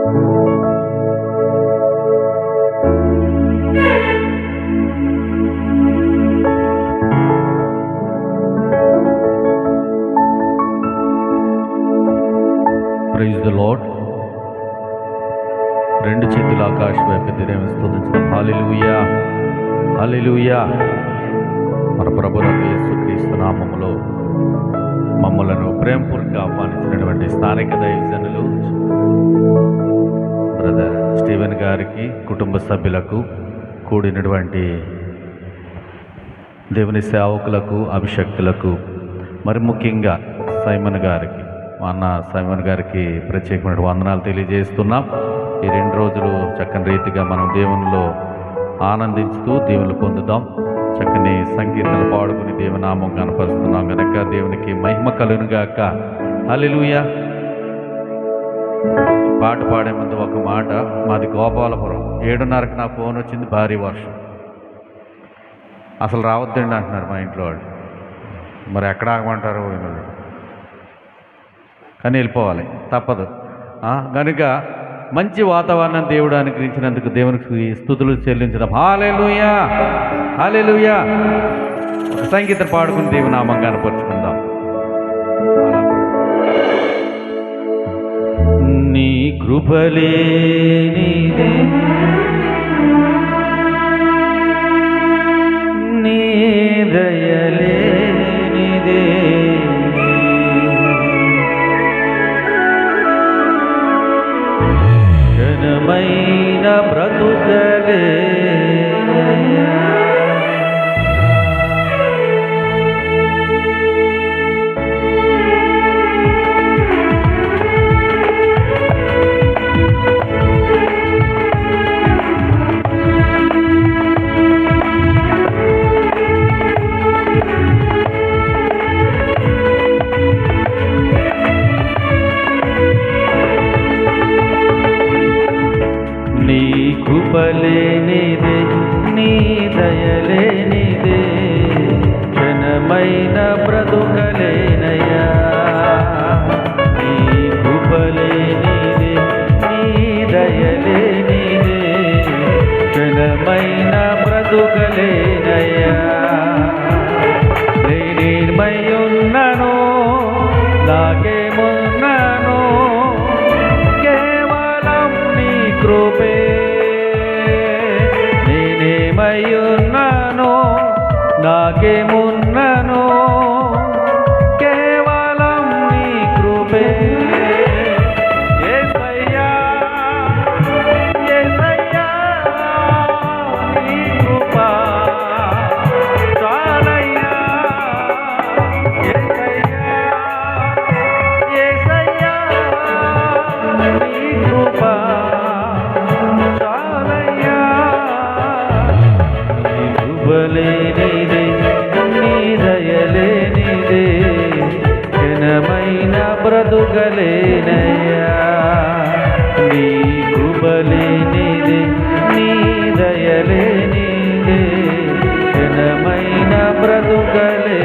Praise the lord. రెండు చేతుల ఆకాశ వైపు దేవుని స్తుతించడం. హల్లెలూయా, హల్లెలూయా. మన ప్రభువైన యేసుక్రీస్తు నామములో మమ్మలను ప్రేమపూర్వకంగా ఆహ్వానించినటువంటి స్థానిక దైవజనులు బ్రదర్ స్టీవెన్ గారికి, కుటుంబ సభ్యులకు, కూడినటువంటి దేవుని సేవకులకు, అభిషక్తులకు, మరి ముఖ్యంగా సైమన్ గారికి, మా అన్న సైమన్ గారికి ప్రత్యేకమైన వందనాలు తెలియజేస్తున్నాం. ఈ 2 రోజులు చక్కని రీతిగా మనం దేవునిలో ఆనందించుతూ దేవుని పొందుదాం. చక్కని సంకీర్తనలు పాడుకుని దేవునామం కనపరుస్తున్నాం కనుక దేవునికి మహిమ కలుగునుగాక. హల్లెలూయా. పాట పాడే ముందు ఒక మాట. మాది గోపాలపురం. 7:30కి నా ఫోన్ వచ్చింది, భారీ వర్షం, అసలు రావద్దండి అంటున్నారు మా ఇంట్లో వాళ్ళు. మరి ఎక్కడ ఆగమంటారు వీళ్ళు, కానీ వెళ్ళిపోవాలి, తప్పదు. కనుక మంచి వాతావరణం దేవుడు అనుగ్రహించినందుకు దేవునికి స్తుతులు చెల్లించడం. హల్లెలూయా, హల్లెలూయా. ఒక సంగీతం పాడుకుని దేవునామం కనపరుచుకుందాం. నీ కృపలేనిదే, నీ దయలేనిదే, ఘనమైన బ్రతుకలే, నీ కృపలేనిదే, నీ దయలేనిదే, ఘనమైన బ్రతుకలేనయ్యా. నీ కృపలేనిదే, నీ దయలేనిదే, ఘనమైన బ్రతుకలేనయ్యా. నేనేమైయున్నను, నాకేమున్నను, కేవలం నీ కృపే. నేనేమైయున్నను, నాకేమున్నను, కేవలం నీ కృపే. యేసయ్యా, యేసయ్యా, నీ కృప చాలయ్యా. యేసయ్యా, యేసయ్యా, నీ కృప చాలయ్యా. నీ కృపలేనిదే, నీ దయలేనిదే, ఘనమైన బ్రతుకలేనయ్యా. నీ కృపలేనిదే, నీ దయలేనిదే, ఘనమైన బ్రతుకలేనయ్యా.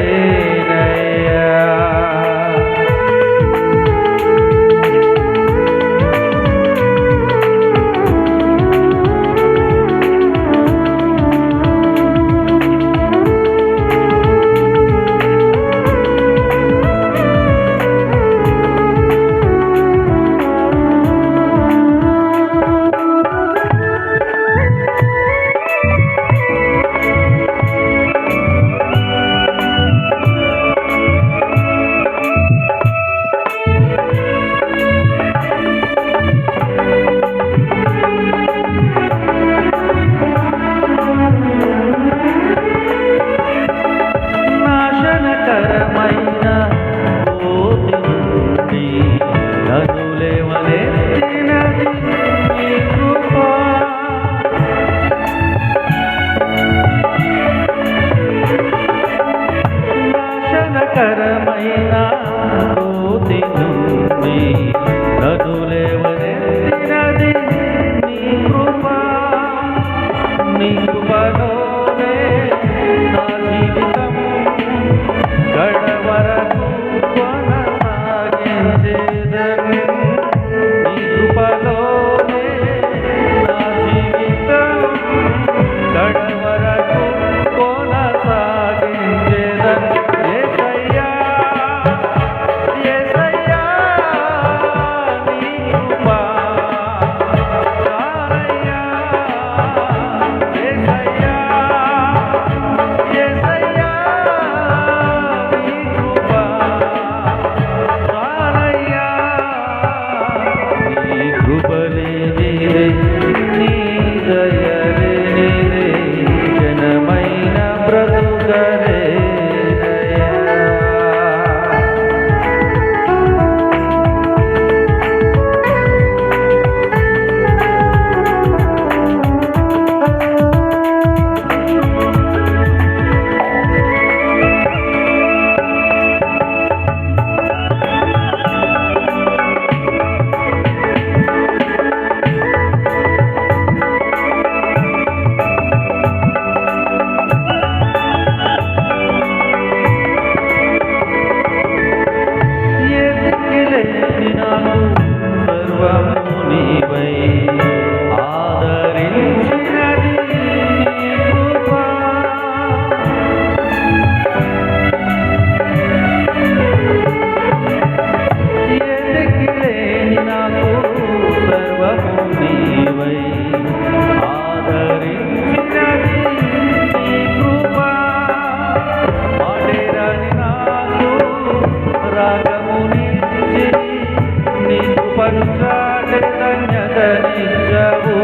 ధన్యతనిచ్చవు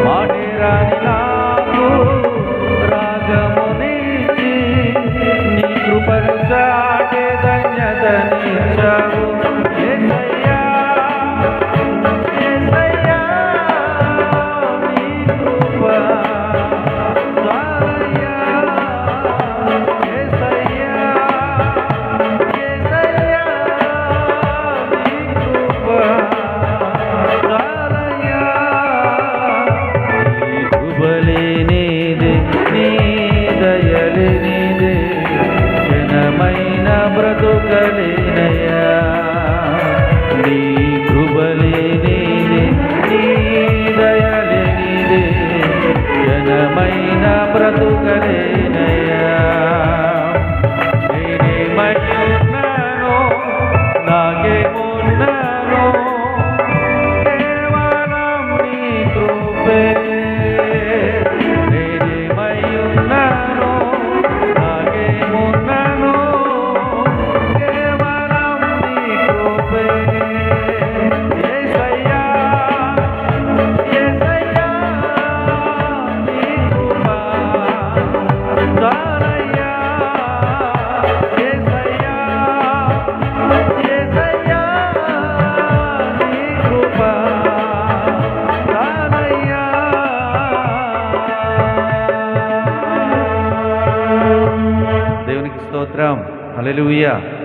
మాటేరాని నాకు రాగమునిచ్చి నీ కృపను చాటే ధన్యతనిచ్చవు యేసయ్యా యేసయ్యా నీ కృప చాలయ్యా యేసయ్యా యేసయ్యా నీ కృప చాలయ్యా నీ కృపలేనిదే నీ దయలేనిదే జనమైన బ్రతుకలేనయ్యా నీ కృపలేనిదే నీ దయలేనిదే జనమైన బ్రతుకలేనయ్యా నేనేమయ్యున్నానో నాకేమున్నానో కేవలం నీ కృపే నేనేమయ్యున్నానో నాకేమున్నానో కేవలం నీ కృపే యేసయ్యా యేసయ్యా నీ కృప చాలయ్యా యేసయ్యా యేసయ్యా నీ కృప చాలయ్యా దేవునికి స్తోత్రం హల్లెలూయా.